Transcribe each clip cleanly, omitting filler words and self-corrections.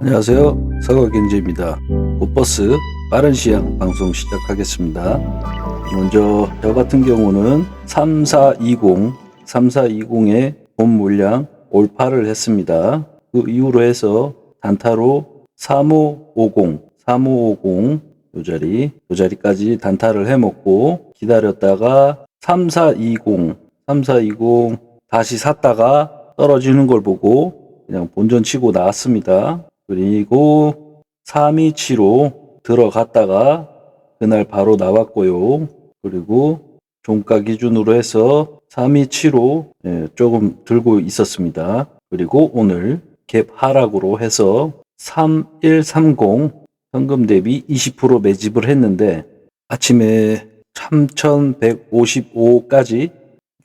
안녕하세요. 서거경제입니다. 곧버스 빠른 시황 방송 시작하겠습니다. 먼저 저 같은 경우는 3420의 본 물량 올파를 했습니다. 그 이후로 해서 단타로 3550 요 자리까지 단타를 해먹고 기다렸다가 3420 다시 샀다가 떨어지는 걸 보고 그냥 본전 치고 나왔습니다. 그리고 3275 들어갔다가 그날 바로 나왔고요. 그리고 종가 기준으로 해서 3275 조금 들고 있었습니다. 그리고 오늘 갭 하락으로 해서 3130 현금 대비 20% 매집을 했는데 아침에 3155까지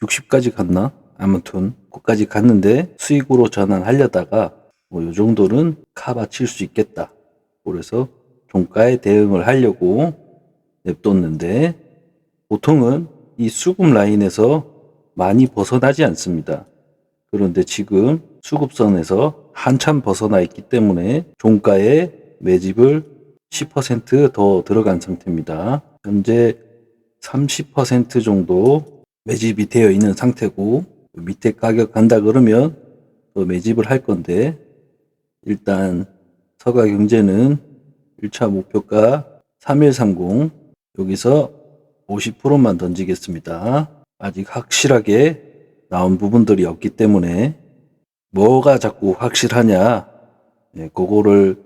60까지 갔나? 아무튼 거기까지 갔는데 수익으로 전환하려다가 요 정도는 카바 칠 수 있겠다. 그래서 종가에 대응을 하려고 냅뒀는데 보통은 이 수급 라인에서 많이 벗어나지 않습니다. 그런데 지금 수급선에서 한참 벗어나 있기 때문에 종가에 매집을 10% 더 들어간 상태입니다. 현재 30% 정도 매집이 되어 있는 상태고 밑에 가격 간다 그러면 또 매집을 할 건데 일단 서가경제는 1차 목표가 3130 여기서 50%만 던지겠습니다. 아직 확실하게 나온 부분들이 없기 때문에 뭐가 자꾸 확실하냐 그거를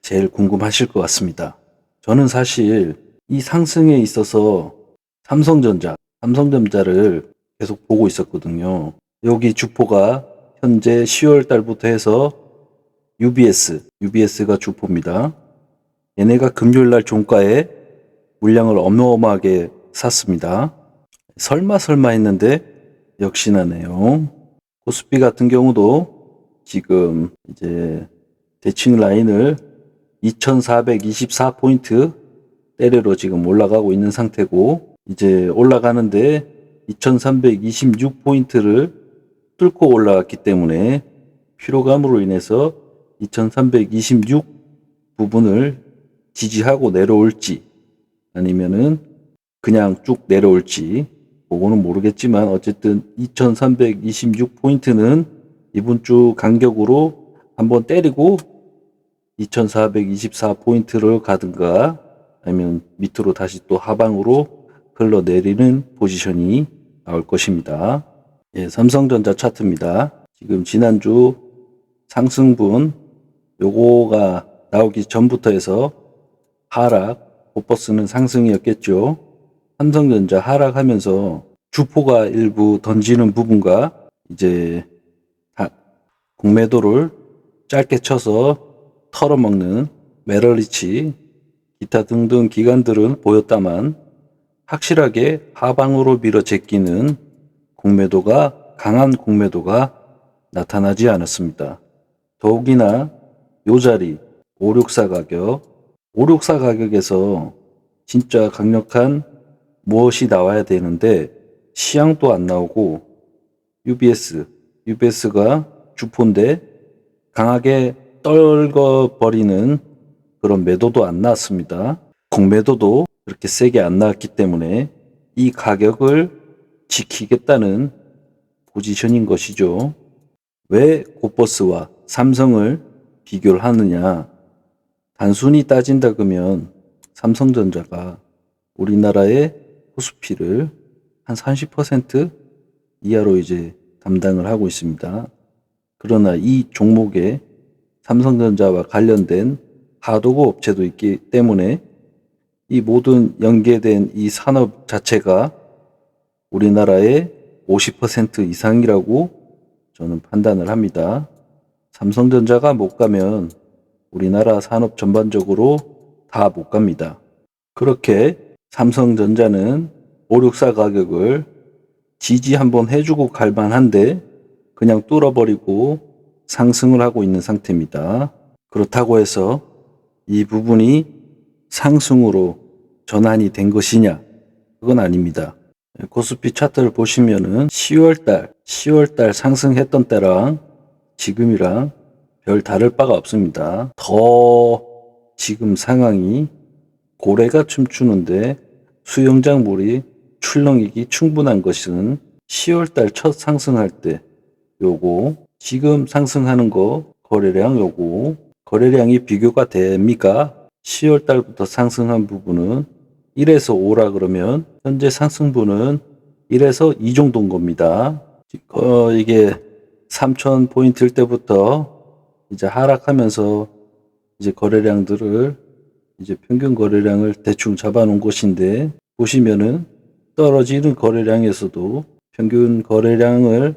제일 궁금하실 것 같습니다. 저는 사실 이 상승에 있어서 삼성전자를 계속 보고 있었거든요. 여기 주포가 현재 10월 달부터 해서 UBS가 주포입니다. 얘네가 금요일 날 종가에 물량을 어마어마하게 샀습니다. 설마 했는데 역시나네요. 코스피 같은 경우도 지금 이제 대칭 라인을 2424포인트 때려로 지금 올라가고 있는 상태고 이제 올라가는데 2326포인트를 뚫고 올라갔기 때문에 피로감으로 인해서 2326 부분을 지지하고 내려올지 아니면은 그냥 쭉 내려올지 그거는 모르겠지만 어쨌든 2326포인트는 이번 주 간격으로 한번 때리고 2424포인트를 가든가 아니면 밑으로 다시 또 하방으로 흘러내리는 포지션이 나올 것입니다. 삼성전자 차트입니다. 지금 지난주 상승분 요거가 나오기 전부터 해서 하락, 곧버스는 상승이었겠죠. 삼성전자 하락하면서 주포가 일부 던지는 부분과 이제 공매도를 짧게 쳐서 털어먹는 메러리치, 기타 등등 기관들은 보였다만 확실하게 하방으로 밀어 제끼는 강한 공매도가 나타나지 않았습니다. 더욱이나 요 자리 564 가격에서 진짜 강력한 무엇이 나와야 되는데 시향도 안 나오고 UBS가 주포인데 강하게 떨궈버리는 그런 매도도 안 나왔습니다. 공매도도 그렇게 세게 안 나왔기 때문에 이 가격을 지키겠다는 포지션인 것이죠. 왜 곧버스와 삼성을 비교를 하느냐? 단순히 따진다 그러면 삼성전자가 우리나라의 코스피를 한 30% 이하로 이제 담당을 하고 있습니다. 그러나 이 종목에 삼성전자와 관련된 하도급 업체도 있기 때문에 이 모든 연계된 이 산업 자체가 우리나라의 50% 이상이라고 저는 판단을 합니다. 삼성전자가 못 가면 우리나라 산업 전반적으로 다 못 갑니다. 그렇게 삼성전자는 564 가격을 지지 한번 해주고 갈 만한데 그냥 뚫어버리고 상승을 하고 있는 상태입니다. 그렇다고 해서 이 부분이 상승으로 전환이 된 것이냐? 그건 아닙니다. 코스피 차트를 보시면은 10월달 상승했던 때랑 지금이랑 별 다를 바가 없습니다. 더 지금 상황이 고래가 춤추는데 수영장 물이 출렁이기 충분한 것은 10월달 첫 상승할 때 요거 지금 상승하는 거 거래량 요거 거래량이 비교가 됩니까? 10월달부터 상승한 부분은 1에서 5라 그러면 현재 상승분은 1에서 2 정도인 겁니다. 이게 3,000포인트일 때부터 이제 하락하면서 이제 거래량들을 이제 평균 거래량을 대충 잡아놓은 것인데 보시면은 떨어지는 거래량에서도 평균 거래량을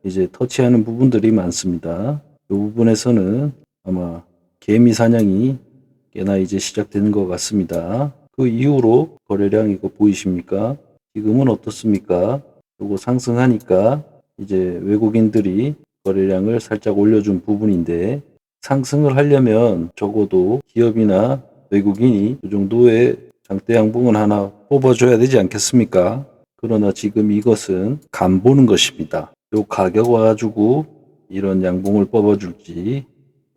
이제 터치하는 부분들이 많습니다. 이 부분에서는 아마 개미 사냥이 꽤나 이제 시작되는 것 같습니다. 그 이후로 거래량 이거 보이십니까? 지금은 어떻습니까? 요거 상승하니까 이제 외국인들이 거래량을 살짝 올려준 부분인데 상승을 하려면 적어도 기업이나 외국인이 이 정도의 장대 양봉은 하나 뽑아줘야 되지 않겠습니까? 그러나 지금 이것은 간 보는 것입니다. 요 가격 와가지고 이런 양봉을 뽑아줄지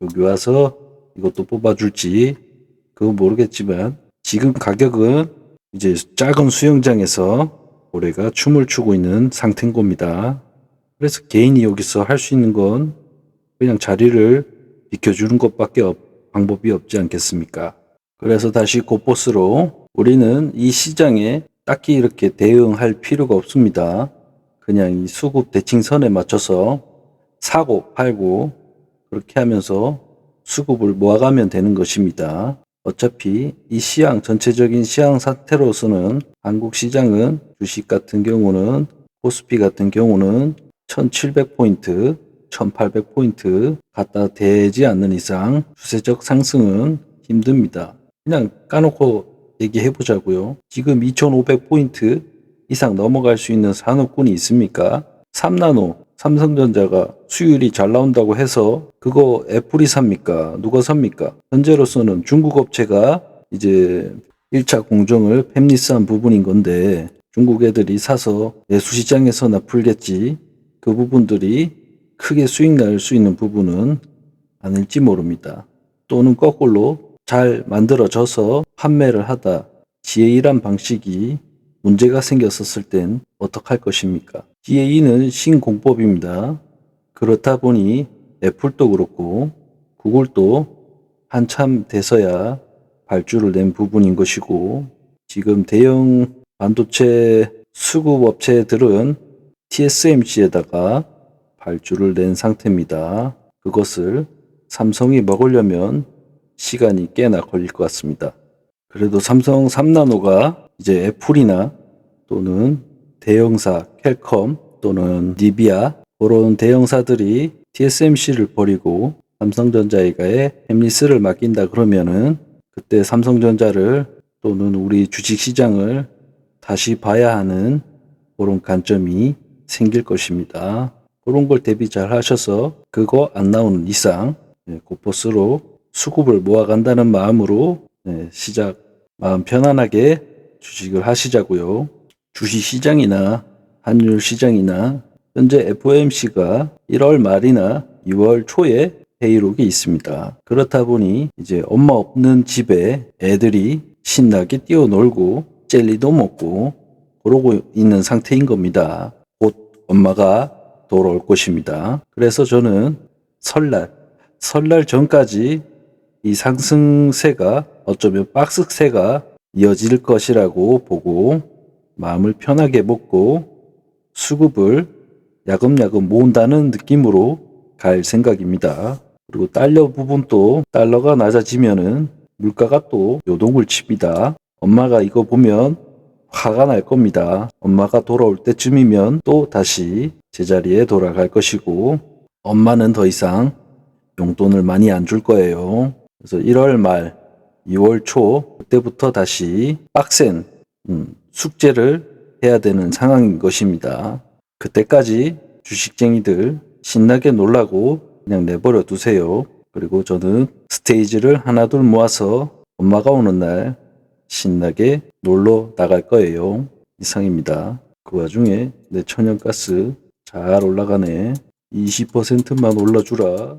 여기 와서 이것도 뽑아줄지 그건 모르겠지만 지금 가격은 이제 작은 수영장에서 고래가 춤을 추고 있는 상태인 겁니다. 그래서 개인이 여기서 할 수 있는 건 그냥 자리를 비켜주는 것밖에 방법이 없지 않겠습니까? 그래서 다시 곧보스로 우리는 이 시장에 딱히 이렇게 대응할 필요가 없습니다. 그냥 이 수급 대칭선에 맞춰서 사고 팔고 그렇게 하면서 수급을 모아가면 되는 것입니다. 어차피 이 시장 전체적인 시장 상태로서는 한국 시장은 주식 같은 경우는 코스피 같은 경우는 1700포인트 1800포인트 갖다 대지 않는 이상 추세적 상승은 힘듭니다. 그냥 까놓고 얘기해 보자고요. 지금 2500포인트 이상 넘어갈 수 있는 산업군이 있습니까? 3나노 삼성전자가 수율이 잘 나온다고 해서 그거 애플이 삽니까? 누가 삽니까? 현재로서는 중국 업체가 이제 1차 공정을 팹리스한 부분인 건데 중국 애들이 사서 내수시장에서나 풀겠지 그 부분들이 크게 수익 날 수 있는 부분은 아닐지 모릅니다. 또는 거꾸로 잘 만들어져서 판매를 하다 GA란 방식이 문제가 생겼었을 땐 어떡할 것입니까? GA는 신공법입니다. 그렇다 보니 애플도 그렇고 구글도 한참 돼서야 발주를 낸 부분인 것이고 지금 대형 반도체 수급 업체들은 TSMC에다가 발주를 낸 상태입니다. 그것을 삼성이 먹으려면 시간이 꽤나 걸릴 것 같습니다. 그래도 삼성 3나노가 이제 애플이나 또는 대형사 퀄컴 또는 니비아 그런 대형사들이 TSMC를 버리고 삼성전자에게 팹리스를 맡긴다 그러면은 그때 삼성전자를 또는 우리 주식시장을 다시 봐야 하는 그런 관점이 생길 것입니다. 그런 걸 대비 잘 하셔서 그거 안 나오는 이상 곧보스로 수급을 모아간다는 마음으로 시작 마음 편안하게 주식을 하시자고요. 주식시장이나 환율 시장이나 현재 FOMC가 1월 말이나 2월 초에 회의록이 있습니다. 그렇다 보니 이제 엄마 없는 집에 애들이 신나게 뛰어놀고 젤리도 먹고 그러고 있는 상태인 겁니다. 곧 엄마가 돌아올 것입니다. 그래서 저는 설날 전까지 이 상승세가 어쩌면 박스세가 이어질 것이라고 보고 마음을 편하게 먹고 수급을 야금야금 모은다는 느낌으로 갈 생각입니다. 그리고 달러 부분도 달러가 낮아지면은 물가가 또 요동을 칩니다. 엄마가 이거 보면 화가 날 겁니다. 엄마가 돌아올 때쯤이면 또 다시 제자리에 돌아갈 것이고 엄마는 더 이상 용돈을 많이 안 줄 거예요. 그래서 1월 말 2월 초 그때부터 다시 빡센 숙제를 해야 되는 상황인 것입니다. 그때까지 주식쟁이들 신나게 놀라고 그냥 내버려 두세요. 그리고 저는 스테이지를 하나둘 모아서 엄마가 오는 날 신나게 놀러 나갈 거예요. 이상입니다. 그 와중에 내 천연가스 잘 올라가네. 20%만 올라주라.